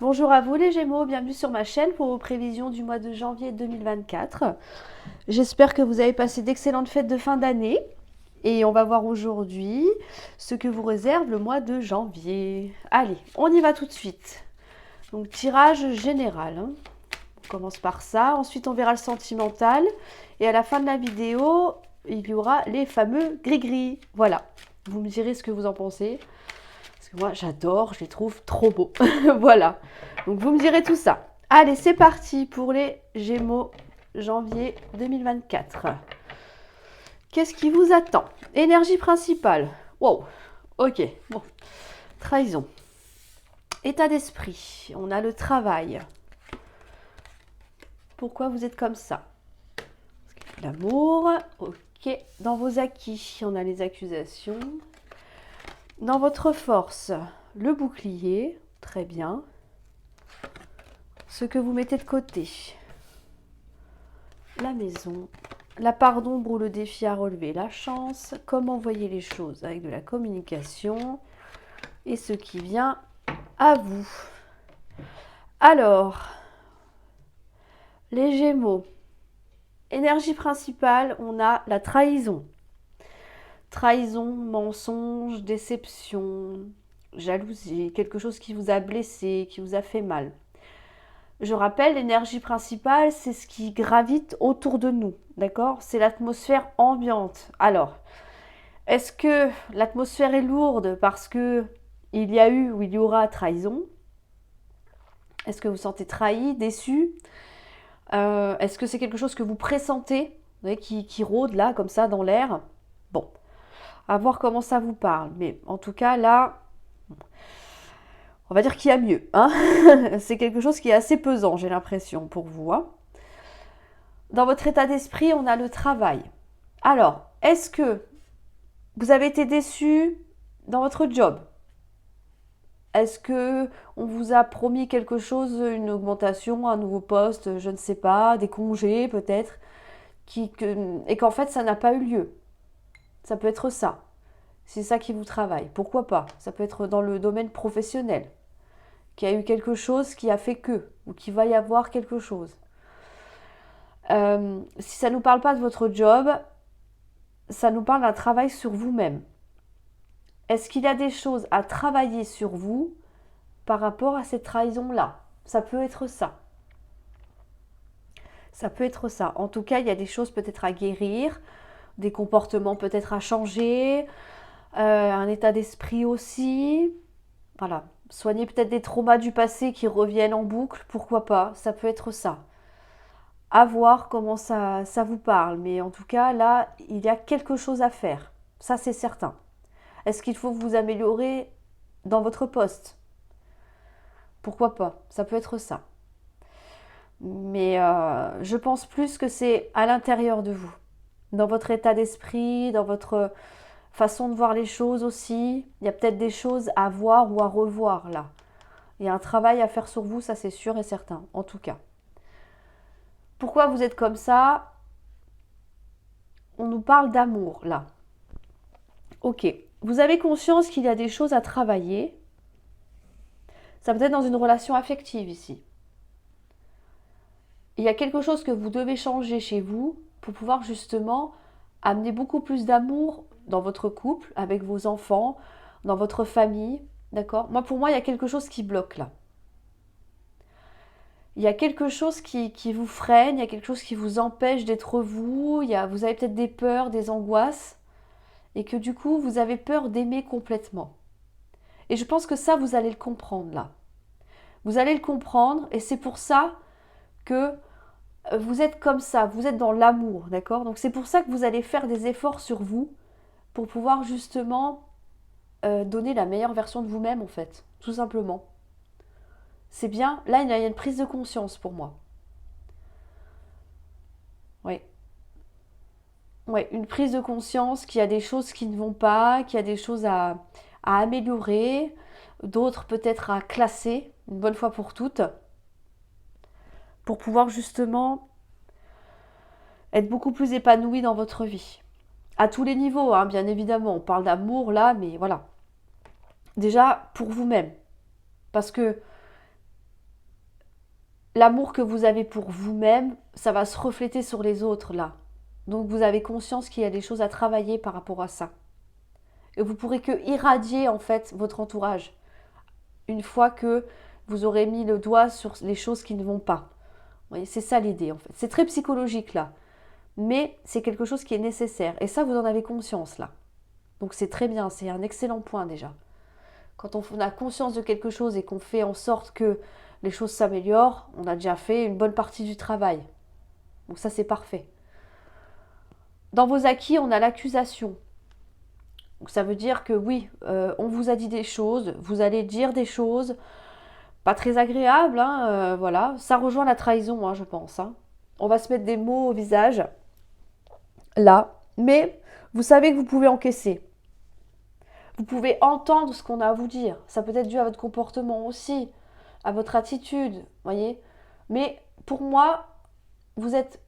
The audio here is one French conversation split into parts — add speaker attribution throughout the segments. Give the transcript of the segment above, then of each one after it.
Speaker 1: Bonjour à vous les Gémeaux, bienvenue sur ma chaîne pour vos prévisions du mois de janvier 2024. J'espère que vous avez passé d'excellentes fêtes de fin d'année et on va voir aujourd'hui ce que vous réserve le mois de janvier. Allez, on y va tout de suite. Donc tirage général, hein. On commence par ça, ensuite on verra le sentimental et à la fin de la vidéo, il y aura les fameux gris-gris. Voilà, vous me direz ce que vous en pensez. Parce que moi, j'adore, je les trouve trop beaux. Voilà. Donc, vous me direz tout ça. Allez, c'est parti pour les Gémeaux janvier 2024. Qu'est-ce qui vous attend? Énergie principale. Wow. Ok. Bon. Trahison. État d'esprit. On a le travail. Pourquoi vous êtes comme ça? L'amour. Ok. Dans vos acquis, on a les accusations. Dans votre force, le bouclier. Très bien. Ce que vous mettez de côté. La maison. La part d'ombre ou le défi à relever. La chance. Comment voyez les choses avec de la communication. Et ce qui vient à vous. Alors, les Gémeaux. Énergie principale, on a la trahison. Trahison, mensonge, déception, jalousie, quelque chose qui vous a blessé, qui vous a fait mal. Je rappelle, l'énergie principale, c'est ce qui gravite autour de nous, d'accord? C'est l'atmosphère ambiante. Alors, est-ce que l'atmosphère est lourde parce que il y a eu ou il y aura trahison? Est-ce que vous vous sentez trahi, déçu? Est-ce que c'est quelque chose que vous pressentez, vous voyez, qui rôde là, comme ça, dans l'air? Bon, à voir comment ça vous parle. Mais en tout cas, là, on va dire qu'il y a mieux, hein. C'est quelque chose qui est assez pesant, j'ai l'impression, pour vous, hein. Dans votre état d'esprit, on a le travail. Alors, est-ce que vous avez été déçu dans votre job? Est-ce que on vous a promis quelque chose, une augmentation, un nouveau poste, je ne sais pas, des congés peut-être, et qu'en fait ça n'a pas eu lieu? Ça peut être ça. C'est ça qui vous travaille. Pourquoi pas? Ça peut être dans le domaine professionnel, qu'il y a eu quelque chose qui a fait que, ou qu'il va y avoir quelque chose. Si ça ne nous parle pas de votre job, ça nous parle d'un travail sur vous-même. Est-ce qu'il y a des choses à travailler sur vous par rapport à cette trahison-là? Ça peut être ça. Ça peut être ça. En tout cas, il y a des choses peut-être à guérir, des comportements peut-être à changer, un état d'esprit aussi. Voilà. Soigner peut-être des traumas du passé qui reviennent en boucle, pourquoi pas? Ça peut être ça. À voir comment ça vous parle. Mais en tout cas, là, il y a quelque chose à faire. Ça, c'est certain. Est-ce qu'il faut vous améliorer dans votre poste? Pourquoi pas? Ça peut être ça. Mais je pense plus que c'est à l'intérieur de vous, dans votre état d'esprit, dans votre façon de voir les choses aussi. Il y a peut-être des choses à voir ou à revoir là. Il y a un travail à faire sur vous, ça c'est sûr et certain, en tout cas. Pourquoi vous êtes comme ça? On nous parle d'amour là. Ok, vous avez conscience qu'il y a des choses à travailler. Ça peut être dans une relation affective ici. Il y a quelque chose que vous devez changer chez vous pour pouvoir justement amener beaucoup plus d'amour dans votre couple, avec vos enfants, dans votre famille. D'accord? Moi, pour moi, il y a quelque chose qui bloque là. Il y a quelque chose qui vous freine, il y a quelque chose qui vous empêche d'être vous, vous avez peut-être des peurs, des angoisses, et que du coup, vous avez peur d'aimer complètement. Et je pense que ça, vous allez le comprendre là. Vous allez le comprendre, et c'est pour ça que vous êtes comme ça, vous êtes dans l'amour, d'accord? Donc c'est pour ça que vous allez faire des efforts sur vous pour pouvoir justement donner la meilleure version de vous-même en fait, tout simplement. C'est bien, là il y a une prise de conscience pour moi. Oui. Ouais, une prise de conscience qu'il y a des choses qui ne vont pas, qu'il y a des choses à améliorer, d'autres peut-être à classer une bonne fois pour toutes, pour pouvoir justement être beaucoup plus épanoui dans votre vie. À tous les niveaux, hein, bien évidemment. On parle d'amour là, mais voilà. Déjà pour vous-même. Parce que l'amour que vous avez pour vous-même, ça va se refléter sur les autres là. Donc vous avez conscience qu'il y a des choses à travailler par rapport à ça. Et vous pourrez que irradier en fait votre entourage une fois que vous aurez mis le doigt sur les choses qui ne vont pas. Vous voyez, c'est ça l'idée en fait. C'est très psychologique là, mais c'est quelque chose qui est nécessaire. Et ça, vous en avez conscience là. Donc c'est très bien, c'est un excellent point déjà. Quand on a conscience de quelque chose et qu'on fait en sorte que les choses s'améliorent, on a déjà fait une bonne partie du travail. Donc ça, c'est parfait. Dans vos acquis, on a l'accusation. Donc ça veut dire que oui, on vous a dit des choses, vous allez dire des choses, pas très agréables, hein, voilà. Ça rejoint la trahison, hein, je pense. Hein. On va se mettre des mots au visage, là, mais vous savez que vous pouvez encaisser. Vous pouvez entendre ce qu'on a à vous dire. Ça peut être dû à votre comportement aussi, à votre attitude, voyez. Mais pour moi, vous êtes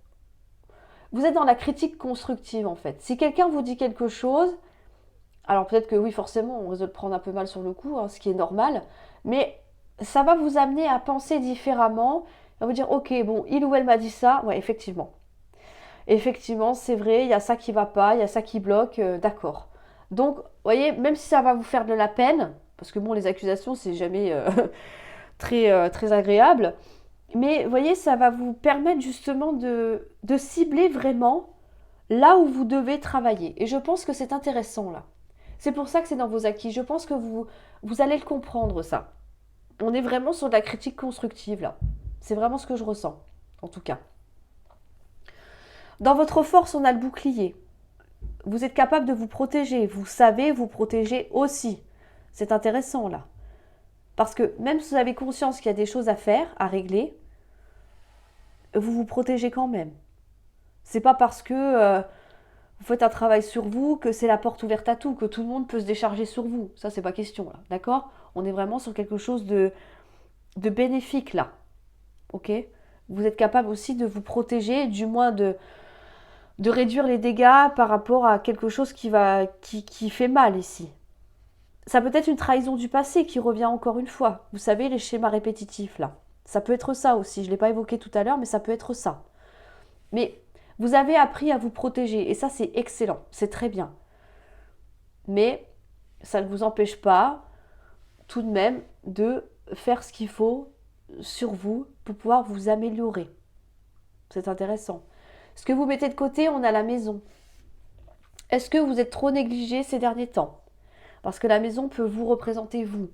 Speaker 1: dans la critique constructive en fait. Si quelqu'un vous dit quelque chose, alors peut-être que oui, forcément, on risque de le prendre un peu mal sur le coup, hein, ce qui est normal, mais ça va vous amener à penser différemment, à vous dire, ok, bon, il ou elle m'a dit ça, ouais, effectivement. Effectivement, c'est vrai, il y a ça qui va pas, il y a ça qui bloque, d'accord. Donc, vous voyez, même si ça va vous faire de la peine, parce que bon, les accusations, c'est jamais très agréable, mais vous voyez, ça va vous permettre justement de cibler vraiment là où vous devez travailler. Et je pense que c'est intéressant là. C'est pour ça que c'est dans vos acquis. Je pense que vous allez le comprendre ça. On est vraiment sur de la critique constructive là. C'est vraiment ce que je ressens, en tout cas. Dans votre force, on a le bouclier. Vous êtes capable de vous protéger. Vous savez vous protéger aussi. C'est intéressant là. Parce que même si vous avez conscience qu'il y a des choses à faire, à régler, vous vous protégez quand même. C'est pas parce que vous faites un travail sur vous que c'est la porte ouverte à tout, que tout le monde peut se décharger sur vous. Ça, c'est pas question là, d'accord? On est vraiment sur quelque chose de bénéfique là, ok? Vous êtes capable aussi de vous protéger, du moins de réduire les dégâts par rapport à quelque chose qui fait mal ici. Ça peut être une trahison du passé qui revient encore une fois. Vous savez, les schémas répétitifs là. Ça peut être ça aussi. Je ne l'ai pas évoqué tout à l'heure, mais ça peut être ça. Mais vous avez appris à vous protéger et ça, c'est excellent. C'est très bien. Mais ça ne vous empêche pas tout de même de faire ce qu'il faut sur vous pour pouvoir vous améliorer. C'est intéressant. Ce que vous mettez de côté, on a la maison. Est-ce que vous êtes trop négligé ces derniers temps? Parce que la maison peut vous représenter vous.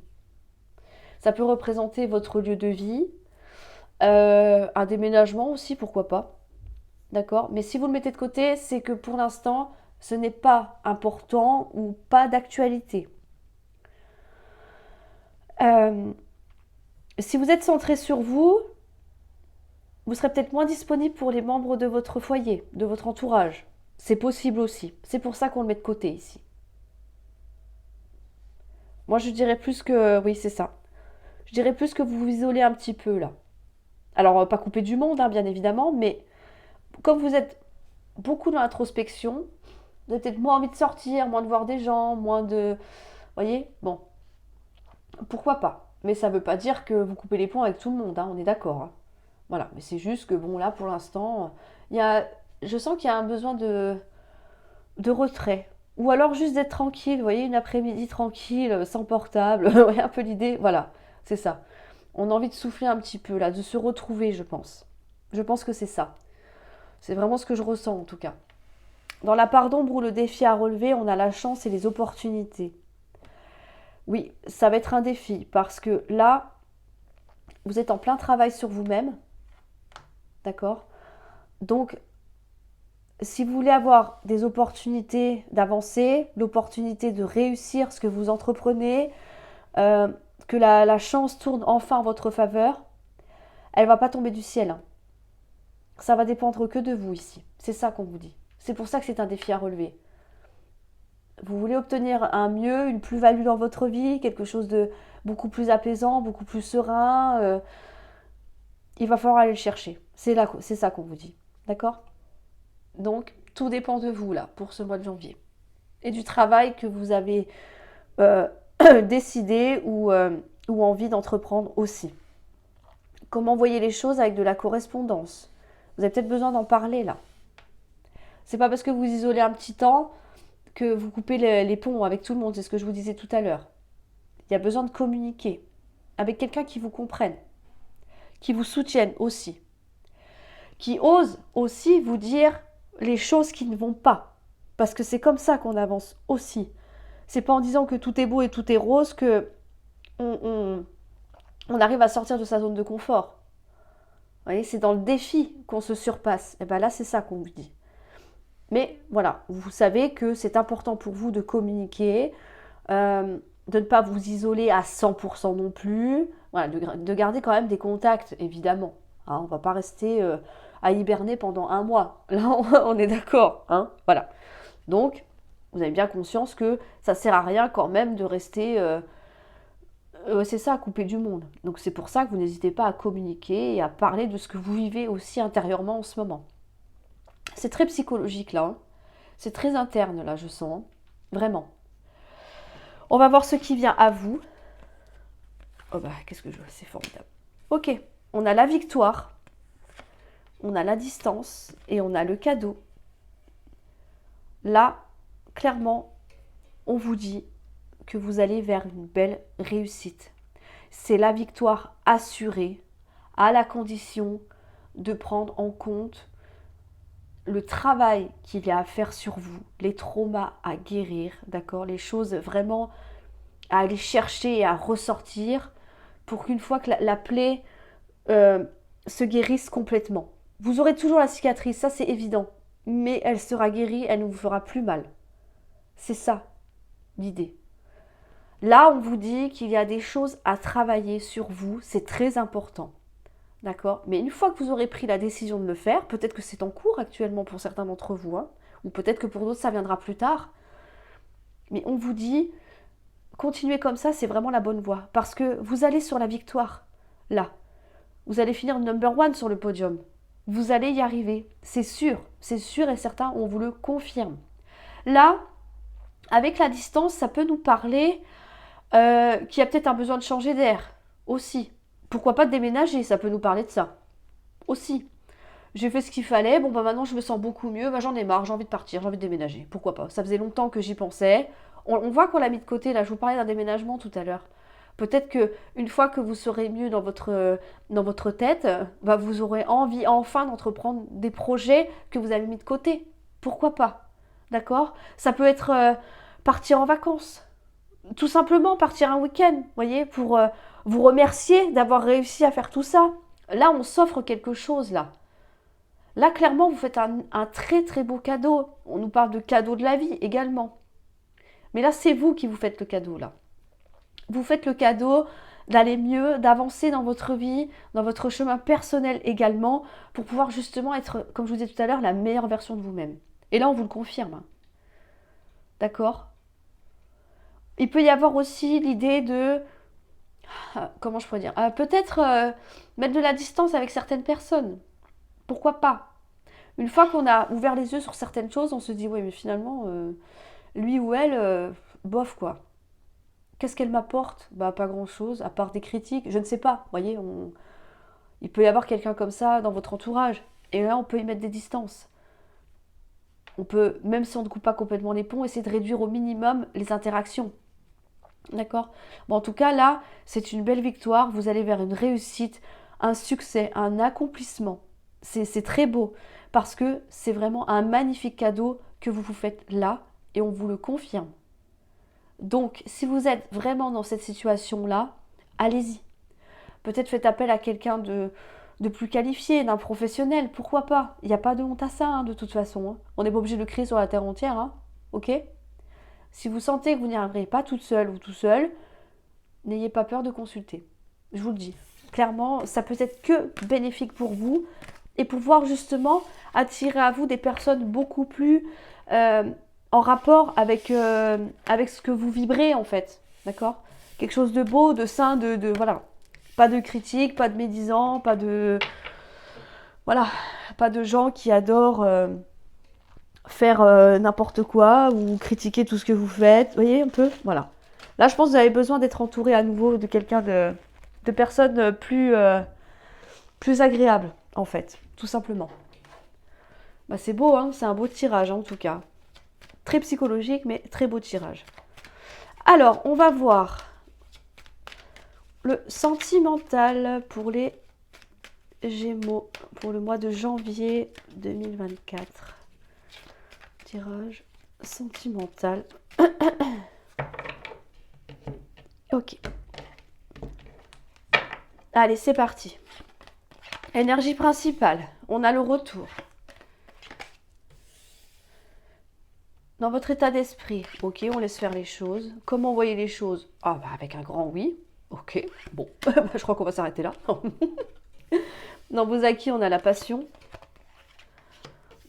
Speaker 1: Ça peut représenter votre lieu de vie, un déménagement aussi, pourquoi pas. D'accord? Mais si vous le mettez de côté, c'est que pour l'instant, ce n'est pas important ou pas d'actualité. Si vous êtes centré sur vous, vous serez peut-être moins disponible pour les membres de votre foyer, de votre entourage. C'est possible aussi. C'est pour ça qu'on le met de côté ici. Moi, je dirais plus que... Oui, c'est ça. Je dirais plus que vous vous isolez un petit peu, là. Alors, pas couper du monde, hein, bien évidemment, mais comme vous êtes beaucoup dans l'introspection, vous avez peut-être moins envie de sortir, moins de voir des gens, moins de... Vous voyez? Bon, pourquoi pas? Mais ça ne veut pas dire que vous coupez les ponts avec tout le monde, hein, on est d'accord. Hein. Voilà, mais c'est juste que, bon, là, pour l'instant, je sens qu'il y a un besoin de retrait. Ou alors juste d'être tranquille, vous voyez, une après-midi tranquille, sans portable, vous voyez un peu l'idée, voilà, c'est ça. On a envie de souffler un petit peu là, de se retrouver, je pense. Je pense que c'est ça. C'est vraiment ce que je ressens en tout cas. Dans la part d'ombre ou le défi à relever, on a la chance et les opportunités. Oui, ça va être un défi parce que là, vous êtes en plein travail sur vous-même, d'accord? Donc, si vous voulez avoir des opportunités d'avancer, l'opportunité de réussir ce que vous entreprenez, que la chance tourne enfin en votre faveur, elle ne va pas tomber du ciel. Hein. Ça va dépendre que de vous ici. C'est ça qu'on vous dit. C'est pour ça que c'est un défi à relever. Vous voulez obtenir un mieux, une plus-value dans votre vie, quelque chose de beaucoup plus apaisant, beaucoup plus serein. Il va falloir aller le chercher. C'est ça qu'on vous dit. D'accord? Donc, tout dépend de vous, là, pour ce mois de janvier. Et du travail que vous avez décidé ou envie d'entreprendre aussi. comment voyez les choses avec de la correspondance. Vous avez peut-être besoin d'en parler là. C'est pas parce que vous isolez un petit temps que vous coupez les ponts avec tout le monde, c'est ce que je vous disais tout à l'heure. Il y a besoin de communiquer avec quelqu'un qui vous comprenne, qui vous soutienne aussi, qui ose aussi vous dire les choses qui ne vont pas. Parce que c'est comme ça qu'on avance aussi. C'est pas en disant que tout est beau et tout est rose que on arrive à sortir de sa zone de confort. Vous voyez, c'est dans le défi qu'on se surpasse. Et bien là, c'est ça qu'on vous dit. Mais voilà, vous savez que c'est important pour vous de communiquer, de ne pas vous isoler à 100% non plus, voilà, de garder quand même des contacts, évidemment. Hein, on ne va pas rester à hiberner pendant un mois. Là, on est d'accord. Hein, voilà. Donc, vous avez bien conscience que ça ne sert à rien quand même de rester... c'est ça, couper du monde. Donc c'est pour ça que vous n'hésitez pas à communiquer et à parler de ce que vous vivez aussi intérieurement en ce moment. C'est très psychologique là. Hein. C'est très interne là, je sens. Hein. Vraiment. On va voir ce qui vient à vous. Oh bah, qu'est-ce que je vois, c'est formidable. Ok, on a la victoire, on a la distance et on a le cadeau. Là, clairement, on vous dit que vous allez vers une belle réussite. C'est la victoire assurée, à la condition de prendre en compte le travail qu'il y a à faire sur vous, les traumas à guérir, d'accord, les choses vraiment à aller chercher et à ressortir pour qu'une fois que la plaie se guérisse complètement. Vous aurez toujours la cicatrice, ça c'est évident, mais elle sera guérie, elle ne vous fera plus mal. C'est ça l'idée. Là, on vous dit qu'il y a des choses à travailler sur vous, c'est très important. D'accord? Mais une fois que vous aurez pris la décision de le faire, peut-être que c'est en cours actuellement pour certains d'entre vous, hein, ou peut-être que pour d'autres ça viendra plus tard. Mais on vous dit, continuez comme ça, c'est vraiment la bonne voie. Parce que vous allez sur la victoire, là. Vous allez finir number one sur le podium. Vous allez y arriver, c'est sûr et certain, on vous le confirme. Là, avec la distance, ça peut nous parler qu'il y a peut-être un besoin de changer d'air aussi. Pourquoi pas de déménager, ça peut nous parler de ça aussi. J'ai fait ce qu'il fallait, bon bah maintenant je me sens beaucoup mieux, bah j'en ai marre, j'ai envie de partir, j'ai envie de déménager. Pourquoi pas? Ça faisait longtemps que j'y pensais. On voit qu'on l'a mis de côté, là je vous parlais d'un déménagement tout à l'heure. Peut-être que une fois que vous serez mieux dans votre tête, bah vous aurez envie enfin d'entreprendre des projets que vous avez mis de côté. Pourquoi pas? D'accord? Ça peut être partir en vacances. Tout simplement partir un week-end, voyez, pour vous remercier d'avoir réussi à faire tout ça. Là, on s'offre quelque chose, là. Là, clairement, vous faites un très très beau cadeau. On nous parle de cadeau de la vie également. Mais là, c'est vous qui vous faites le cadeau, là. Vous faites le cadeau d'aller mieux, d'avancer dans votre vie, dans votre chemin personnel également, pour pouvoir justement être, comme je vous disais tout à l'heure, la meilleure version de vous-même. Et là, on vous le confirme. D'accord? Il peut y avoir aussi l'idée de... Comment je pourrais dire? Peut-être mettre de la distance avec certaines personnes. Pourquoi pas? Une fois qu'on a ouvert les yeux sur certaines choses, on se dit, oui, mais finalement, lui ou elle, bof quoi. Qu'est-ce qu'elle m'apporte? Bah pas grand-chose, à part des critiques, je ne sais pas. Vous voyez, il peut y avoir quelqu'un comme ça dans votre entourage. Et là, on peut y mettre des distances. On peut, même si on ne coupe pas complètement les ponts, essayer de réduire au minimum les interactions. D'accord? Bon, en tout cas, là, c'est une belle victoire. Vous allez vers une réussite, un succès, un accomplissement. C'est très beau parce que c'est vraiment un magnifique cadeau que vous vous faites là et on vous le confirme. Donc, si vous êtes vraiment dans cette situation-là, allez-y. Peut-être faites appel à quelqu'un de plus qualifié, d'un professionnel, pourquoi pas? Il n'y a pas de honte à ça, hein, de toute façon. Hein. On n'est pas obligé de le créer sur la terre entière, hein, ok? Si vous sentez que vous n'y arriverez pas toute seule ou tout seul, n'ayez pas peur de consulter. Je vous le dis. Clairement, ça peut être que bénéfique pour vous et pouvoir justement attirer à vous des personnes beaucoup plus en rapport avec ce que vous vibrez en fait. D'accord? Quelque chose de beau, de sain, de voilà. Pas de critiques, pas de médisants, pas de... Voilà. Pas de gens qui adorent... faire n'importe quoi ou critiquer tout ce que vous faites. Vous voyez un peu? Voilà. Là, je pense que vous avez besoin d'être entouré à nouveau de quelqu'un de personnes plus plus agréable, en fait, tout simplement. Bah, c'est beau, hein, c'est un beau tirage, en tout cas. Très psychologique, mais très beau tirage. Alors, on va voir le sentimental pour les Gémeaux pour le mois de janvier 2024. Tirage sentimental. Ok. Allez, c'est parti. Énergie principale. On a le retour. Dans votre état d'esprit, ok, on laisse faire les choses. Comment voyez les choses? Ah, bah avec un grand oui. Ok, bon, je crois qu'on va s'arrêter là. Dans vos acquis, on a la passion.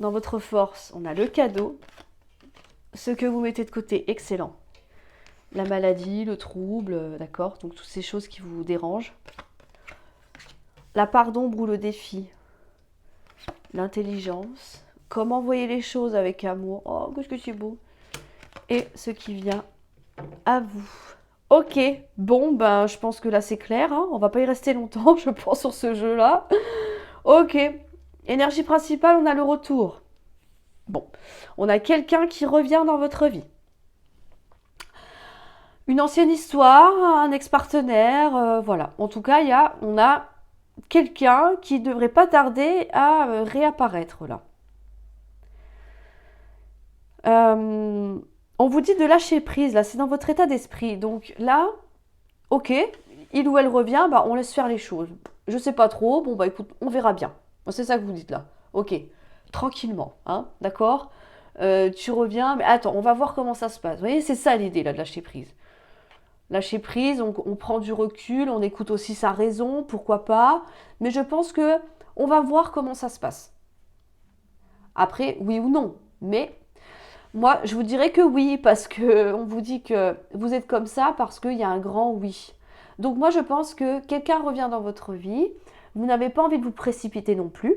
Speaker 1: Dans votre force, on a le cadeau. Ce que vous mettez de côté, excellent. La maladie, le trouble, d'accord? Donc toutes ces choses qui vous dérangent. La part d'ombre ou le défi. L'intelligence. Comment voyez les choses avec amour. Oh, qu'est-ce que c'est beau. Et ce qui vient à vous. Ok, bon, ben je pense que là c'est clair. Hein, on va pas y rester longtemps, je pense, sur ce jeu-là. Ok, énergie principale, on a le retour. Bon, on a quelqu'un qui revient dans votre vie. Une ancienne histoire, un ex-partenaire, voilà. En tout cas, on a quelqu'un qui ne devrait pas tarder à réapparaître là. On vous dit de lâcher prise, là, c'est dans votre état d'esprit. Donc là, ok, il ou elle revient, bah, on laisse faire les choses. Je sais pas trop, bon bah écoute, on verra bien. C'est ça que vous dites là. Ok, tranquillement, hein, d'accord. Tu reviens, mais attends, on va voir comment ça se passe. Vous voyez, c'est ça l'idée là de lâcher prise. Lâcher prise, on prend du recul, on écoute aussi sa raison, pourquoi pas. Mais je pense que on va voir comment ça se passe. Après, oui ou non. Mais moi, je vous dirais que oui, parce que on vous dit que vous êtes comme ça parce qu'il y a un grand oui. Donc moi, je pense que quelqu'un revient dans votre vie. Vous n'avez pas envie de vous précipiter non plus.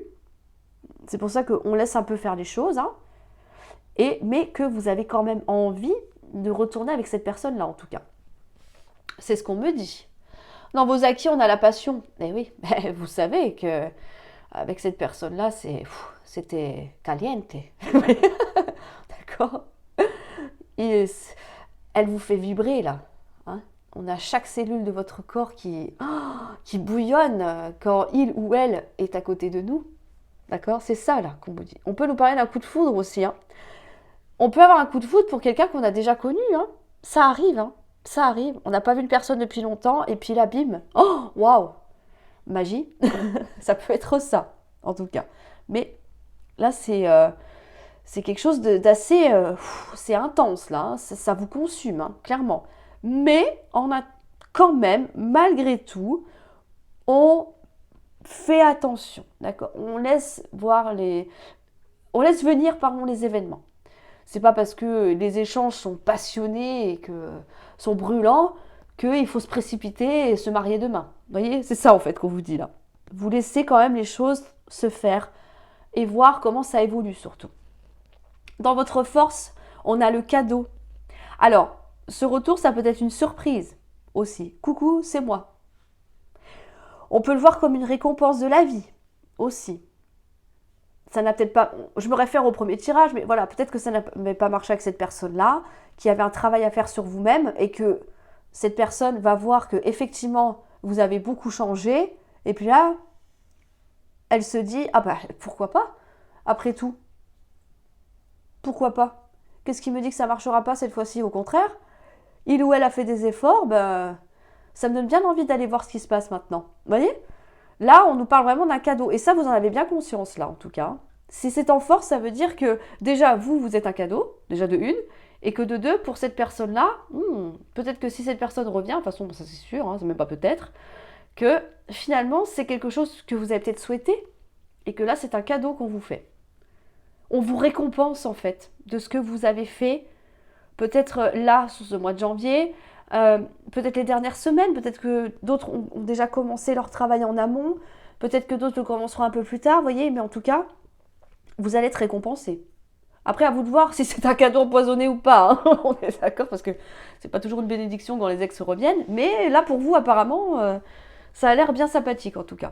Speaker 1: C'est pour ça qu'on laisse un peu faire les choses. Hein. Mais que vous avez quand même envie de retourner avec cette personne-là, en tout cas. C'est ce qu'on me dit. Dans vos acquis, on a la passion. Eh oui, vous savez que avec cette personne-là, c'était caliente. D'accord. Elle vous fait vibrer, là. Hein, on a chaque cellule de votre corps qui bouillonne quand il ou elle est à côté de nous. D'accord. C'est ça, là, qu'on vous dit. On peut nous parler d'un coup de foudre aussi. Hein. On peut avoir un coup de foudre pour quelqu'un qu'on a déjà connu. Hein. Ça arrive, hein. Ça arrive. On n'a pas vu une personne depuis longtemps et puis là, bim. Oh, waouh. Magie. Ça peut être ça, en tout cas. Mais là, c'est quelque chose d'assez... c'est intense, là. Hein. Ça vous consume, hein, clairement. Mais on a quand même, malgré tout, on fait attention, d'accord? On laisse venir, pardon, les événements. C'est pas parce que les échanges sont passionnés et que sont brûlants qu'il faut se précipiter et se marier demain. Vous voyez, c'est ça en fait qu'on vous dit là. Vous laissez quand même les choses se faire et voir comment ça évolue surtout. Dans votre force, on a le cadeau. Alors, ce retour, ça peut être une surprise aussi. Coucou, c'est moi. On peut le voir comme une récompense de la vie aussi. Ça n'a peut-être pas... Je me réfère au premier tirage, mais voilà, peut-être que ça n'avait pas marché avec cette personne-là, qui avait un travail à faire sur vous-même, et que cette personne va voir que effectivement vous avez beaucoup changé, et puis là, elle se dit, ah bah pourquoi pas, après tout. Pourquoi pas? Qu'est-ce qui me dit que ça ne marchera pas cette fois-ci? Au contraire, il ou elle a fait des efforts, ben, ça me donne bien envie d'aller voir ce qui se passe maintenant. Vous voyez? Là, on nous parle vraiment d'un cadeau. Et ça, vous en avez bien conscience, là, en tout cas. Si c'est en force, ça veut dire que, déjà, vous êtes un cadeau, déjà de une, et que de deux, pour cette personne-là, peut-être que si cette personne revient, de toute façon, ça c'est sûr, hein, c'est même pas peut-être, que finalement, c'est quelque chose que vous avez peut-être souhaité, et que là, c'est un cadeau qu'on vous fait. On vous récompense, en fait, de ce que vous avez fait, peut-être là, sur ce mois de janvier, peut-être les dernières semaines, peut-être que d'autres ont déjà commencé leur travail en amont, peut-être que d'autres le commenceront un peu plus tard, vous voyez, mais en tout cas, vous allez être récompensé. Après, à vous de voir si c'est un cadeau empoisonné ou pas, hein. On est d'accord, parce que c'est pas toujours une bénédiction quand les ex reviennent, mais là, pour vous, apparemment, ça a l'air bien sympathique, en tout cas.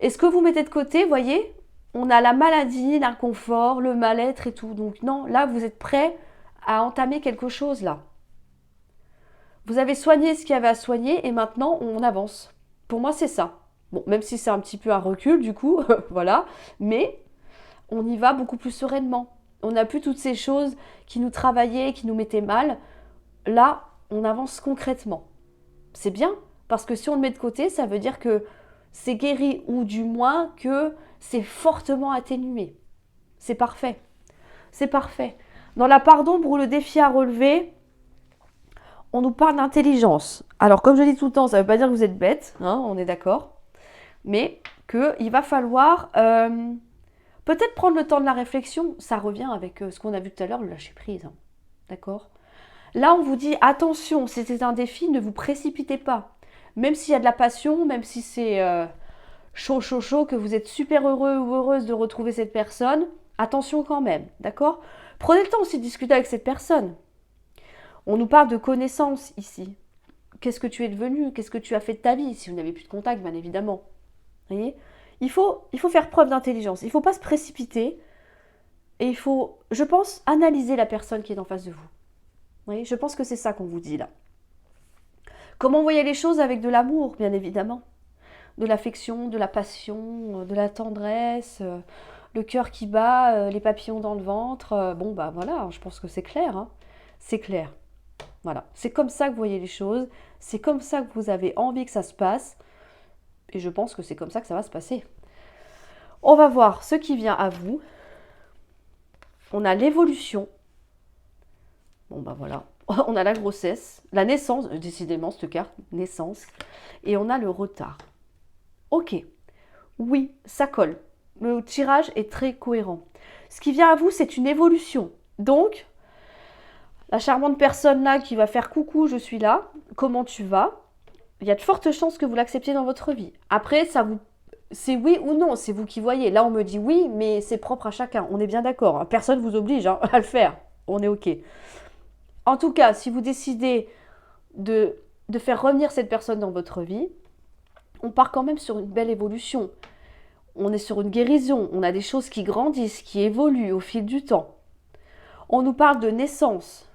Speaker 1: Et ce que vous mettez de côté, voyez, on a la maladie, l'inconfort, le mal-être et tout. Donc non, là, vous êtes prêt à entamer quelque chose, là. Vous avez soigné ce qu'il y avait à soigner et maintenant, on avance. Pour moi, c'est ça. Bon, même si c'est un petit peu un recul, du coup, voilà. Mais on y va beaucoup plus sereinement. On n'a plus toutes ces choses qui nous travaillaient, qui nous mettaient mal. Là, on avance concrètement. C'est bien, parce que si on le met de côté, ça veut dire que c'est guéri ou du moins que c'est fortement atténué. C'est parfait. C'est parfait. Dans la part d'ombre ou le défi à relever, on nous parle d'intelligence. Alors, comme je dis tout le temps, ça ne veut pas dire que vous êtes bête, hein, on est d'accord, mais qu'il va falloir peut-être prendre le temps de la réflexion. Ça revient avec ce qu'on a vu tout à l'heure, le lâcher prise. Hein. D'accord ? Là, on vous dit, attention, c'était un défi, ne vous précipitez pas. Même s'il y a de la passion, même si c'est chaud, chaud, chaud, que vous êtes super heureux ou heureuse de retrouver cette personne, attention quand même, d'accord ? Prenez le temps aussi de discuter avec cette personne. On nous parle de connaissances ici. Qu'est-ce que tu es devenu ? Qu'est-ce que tu as fait de ta vie ? Si vous n'avez plus de contact, bien évidemment. Vous voyez ? Il faut faire preuve d'intelligence. Il ne faut pas se précipiter. Et il faut, je pense, analyser la personne qui est en face de vous. Vous voyez ? Je pense que c'est ça qu'on vous dit là. Comment voyez les choses avec de l'amour, bien évidemment. De l'affection, de la passion, de la tendresse, le cœur qui bat, les papillons dans le ventre. Bon, bah voilà, je pense que c'est clair. Hein. C'est clair. Voilà. C'est comme ça que vous voyez les choses. C'est comme ça que vous avez envie que ça se passe. Et je pense que c'est comme ça que ça va se passer. On va voir ce qui vient à vous. On a l'évolution. Bon, bah voilà. On a la grossesse, la naissance, décidément cette carte, naissance. Et on a le retard. Ok. Oui, ça colle. Le tirage est très cohérent. Ce qui vient à vous, c'est une évolution. Donc, la charmante personne là qui va faire coucou, je suis là, comment tu vas ? Il y a de fortes chances que vous l'acceptiez dans votre vie. Après, c'est oui ou non, c'est vous qui voyez. Là, on me dit oui, mais c'est propre à chacun. On est bien d'accord. Hein. Personne ne vous oblige hein, à le faire. On est ok. En tout cas, si vous décidez de faire revenir cette personne dans votre vie, on part quand même sur une belle évolution. On est sur une guérison. On a des choses qui grandissent, qui évoluent au fil du temps. On nous parle de naissance.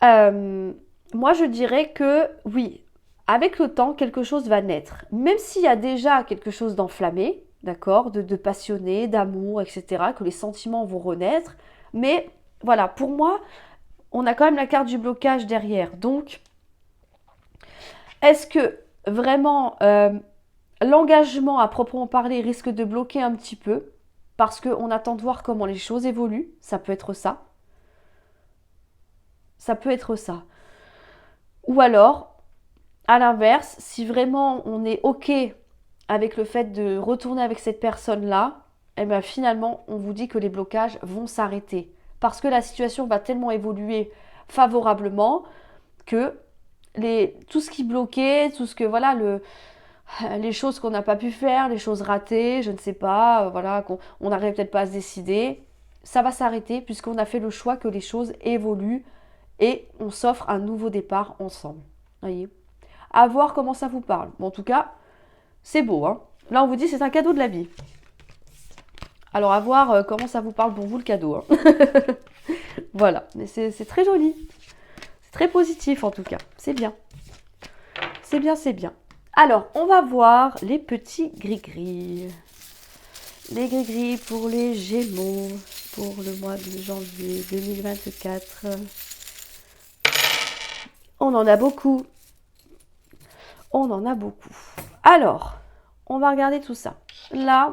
Speaker 1: Moi, je dirais que oui, avec le temps, quelque chose va naître. Même s'il y a déjà quelque chose d'enflammé, d'accord, de passionné, d'amour, etc., que les sentiments vont renaître. Mais voilà, pour moi, on a quand même la carte du blocage derrière. Donc, est-ce que vraiment l'engagement à proprement parler risque de bloquer un petit peu parce qu'on attend de voir comment les choses évoluent? Ça peut être ça. Ça peut être ça. Ou alors, à l'inverse, si vraiment on est OK avec le fait de retourner avec cette personne-là, eh bien finalement, on vous dit que les blocages vont s'arrêter. Parce que la situation va tellement évoluer favorablement que tout ce qui bloquait, tout ce que, voilà, les choses qu'on n'a pas pu faire, les choses ratées, je ne sais pas, voilà, qu'on n'arrive peut-être pas à se décider, ça va s'arrêter puisqu'on a fait le choix que les choses évoluent et on s'offre un nouveau départ ensemble. Voyez ? À voir comment ça vous parle. Bon, en tout cas, c'est beau. Hein. Là, on vous dit c'est un cadeau de la vie. Alors, à voir comment ça vous parle pour vous, le cadeau. Hein. Voilà. Mais c'est très joli. C'est très positif, en tout cas. C'est bien. C'est bien, c'est bien. Alors, on va voir les petits gris-gris. Les gris-gris pour les Gémeaux pour le mois de janvier 2024. On en a beaucoup. On en a beaucoup. Alors, on va regarder tout ça. Là,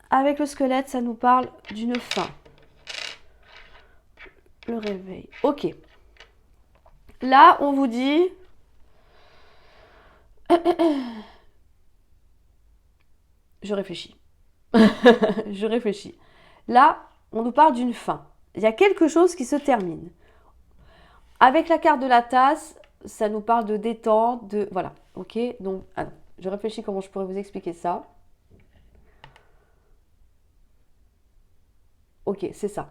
Speaker 1: avec le squelette, ça nous parle d'une fin. Le réveil. Ok. Là, on vous dit... Je réfléchis. Je réfléchis. Là, on nous parle d'une fin. Il y a quelque chose qui se termine. Avec la carte de la tasse, ça nous parle de détente, de... Voilà, ok. Donc, alors, je réfléchis comment je pourrais vous expliquer ça. Ok, c'est ça.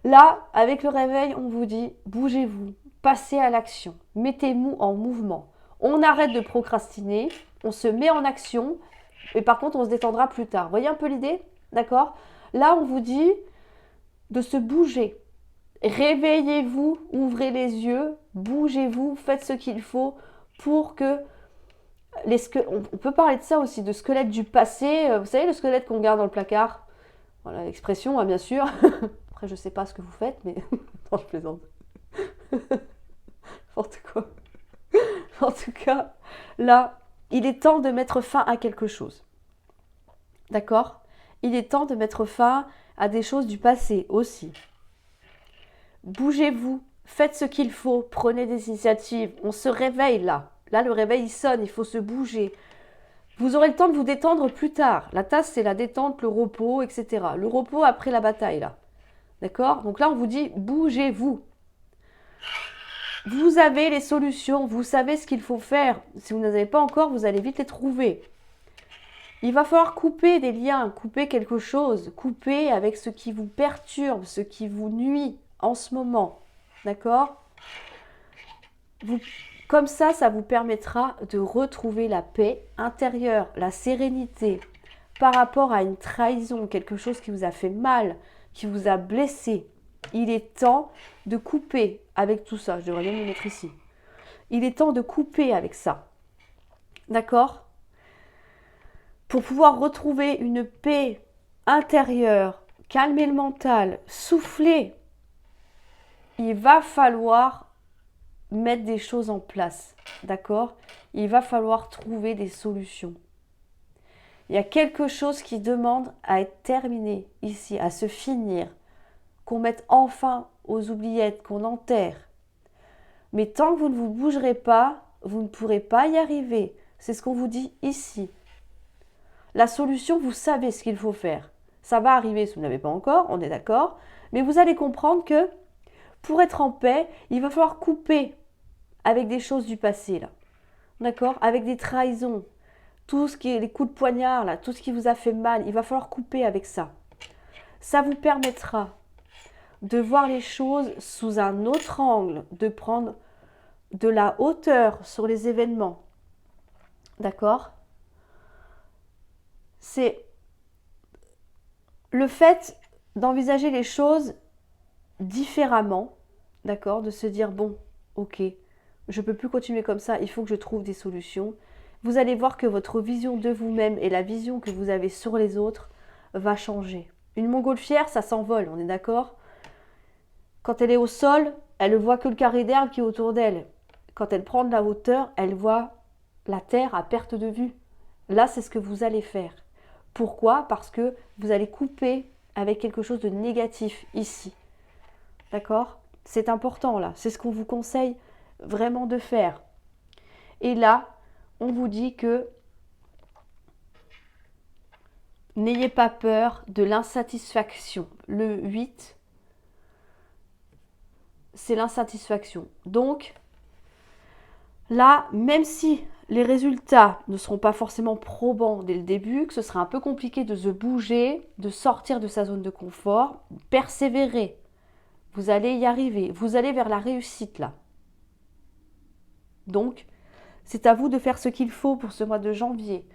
Speaker 1: Là, avec le réveil, on vous dit, bougez-vous, passez à l'action, mettez-vous en mouvement. On arrête de procrastiner, on se met en action, et par contre, on se détendra plus tard. Vous voyez un peu l'idée? D'accord? Là, on vous dit de se bouger. Réveillez-vous, ouvrez les yeux, bougez-vous, faites ce qu'il faut pour que on peut parler de ça aussi, de squelette du passé. Vous savez, le squelette qu'on garde dans le placard? Voilà l'expression, hein, bien sûr. Après, je sais pas ce que vous faites, mais non, je plaisante. N'importe quoi. En tout cas, là, il est temps de mettre fin à quelque chose. D'accord? Il est temps de mettre fin à des choses du passé aussi. Bougez-vous, faites ce qu'il faut, prenez des initiatives. On se réveille là. Là, le réveil, il sonne, il faut se bouger. Vous aurez le temps de vous détendre plus tard. La tasse, c'est la détente, le repos, etc. Le repos après la bataille, là. D'accord? Donc là, on vous dit, bougez-vous. Vous avez les solutions, vous savez ce qu'il faut faire. Si vous ne les avez pas encore, vous allez vite les trouver. Il va falloir couper des liens, couper quelque chose, couper avec ce qui vous perturbe, ce qui vous nuit en ce moment. D'accord? Comme ça vous permettra de retrouver la paix intérieure, la sérénité par rapport à une trahison, quelque chose qui vous a fait mal, qui vous a blessé. Il est temps de couper avec tout ça. Je devrais bien me mettre ici. Il est temps de couper avec ça. D'accord? Pour pouvoir retrouver une paix intérieure, calmer le mental, souffler, il va falloir mettre des choses en place. D'accord? Il va falloir trouver des solutions. Il y a quelque chose qui demande à être terminé ici, à se finir, qu'on mette enfin aux oubliettes, qu'on enterre. Mais tant que vous ne vous bougerez pas, vous ne pourrez pas y arriver. C'est ce qu'on vous dit ici. La solution, vous savez ce qu'il faut faire. Ça va arriver si vous ne l'avez pas encore, on est d'accord. Mais vous allez comprendre que pour être en paix, il va falloir couper avec des choses du passé, là. D'accord? Avec des trahisons. Tout ce qui est les coups de poignard, là, tout ce qui vous a fait mal, il va falloir couper avec ça. Ça vous permettra de voir les choses sous un autre angle, de prendre de la hauteur sur les événements. D'accord? C'est le fait d'envisager les choses différemment, d'accord? De se dire, bon, ok, je ne peux plus continuer comme ça, il faut que je trouve des solutions. Vous allez voir que votre vision de vous-même et la vision que vous avez sur les autres va changer. Une montgolfière, ça s'envole, on est d'accord? Quand elle est au sol, elle ne voit que le carré d'herbe qui est autour d'elle. Quand elle prend de la hauteur, elle voit la terre à perte de vue. Là, c'est ce que vous allez faire. Pourquoi? Parce que vous allez couper avec quelque chose de négatif ici. D'accord? C'est important là. C'est ce qu'on vous conseille vraiment de faire. Et là, on vous dit que n'ayez pas peur de l'insatisfaction. Le 8, c'est l'insatisfaction. Donc, là, même si les résultats ne seront pas forcément probants dès le début, que ce sera un peu compliqué de se bouger, de sortir de sa zone de confort, persévérer. Vous allez y arriver. Vous allez vers la réussite là. Donc, c'est à vous de faire ce qu'il faut pour ce mois de janvier.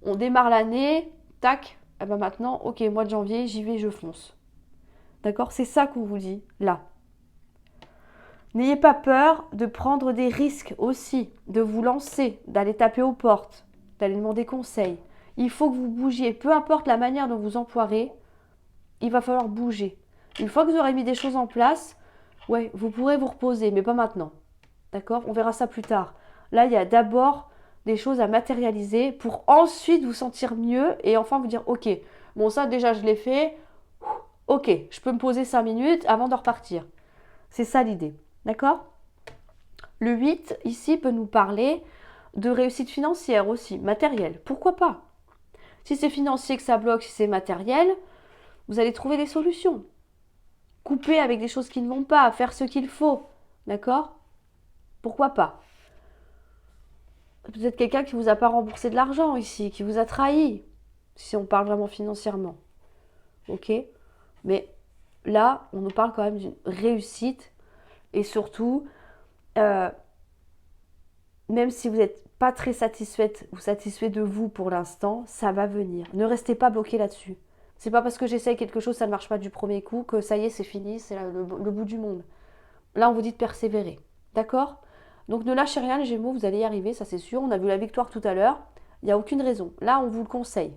Speaker 1: On démarre l'année, tac, et ben maintenant, ok, mois de janvier, j'y vais, je fonce. D'accord? C'est ça qu'on vous dit là. N'ayez pas peur de prendre des risques aussi, de vous lancer, d'aller taper aux portes, d'aller demander conseil. Il faut que vous bougiez, peu importe la manière dont vous emploierez, il va falloir bouger. Une fois que vous aurez mis des choses en place, ouais, vous pourrez vous reposer, mais pas maintenant. D'accord? On verra ça plus tard. Là, il y a d'abord des choses à matérialiser pour ensuite vous sentir mieux et enfin vous dire, ok, bon ça déjà je l'ai fait, ok, je peux me poser 5 minutes avant de repartir. C'est ça l'idée. D'accord? Le 8, ici, peut nous parler de réussite financière aussi, matérielle. Pourquoi pas? Si c'est financier que ça bloque, si c'est matériel, vous allez trouver des solutions. Couper avec des choses qui ne vont pas, faire ce qu'il faut. D'accord? Pourquoi pas? Peut-être quelqu'un qui ne vous a pas remboursé de l'argent ici, qui vous a trahi, si on parle vraiment financièrement. Ok? Mais là, on nous parle quand même d'une réussite et surtout même si vous n'êtes pas très satisfaite ou satisfait de vous pour l'instant, ça va venir. Ne restez pas bloqué là-dessus. C'est pas parce que j'essaye quelque chose, ça ne marche pas du premier coup, que ça y est, c'est fini, c'est le bout du monde. Là, on vous dit de persévérer. D'accord? Donc ne lâchez rien, les Gémeaux, vous allez y arriver, ça c'est sûr. On a vu la victoire tout à l'heure. Il n'y a aucune raison. Là, on vous le conseille.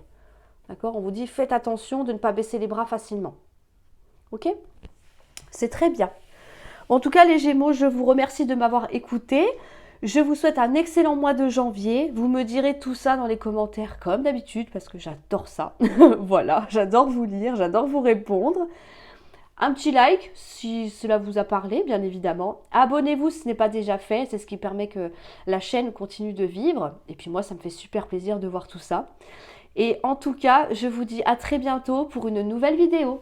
Speaker 1: D'accord? On vous dit faites attention de ne pas baisser les bras facilement. Ok? C'est très bien. En tout cas, les Gémeaux, je vous remercie de m'avoir écouté. Je vous souhaite un excellent mois de janvier. Vous me direz tout ça dans les commentaires comme d'habitude parce que j'adore ça. Voilà, j'adore vous lire, j'adore vous répondre. Un petit like si cela vous a parlé, bien évidemment. Abonnez-vous si ce n'est pas déjà fait, c'est ce qui permet que la chaîne continue de vivre. Et puis moi, ça me fait super plaisir de voir tout ça. Et en tout cas, je vous dis à très bientôt pour une nouvelle vidéo.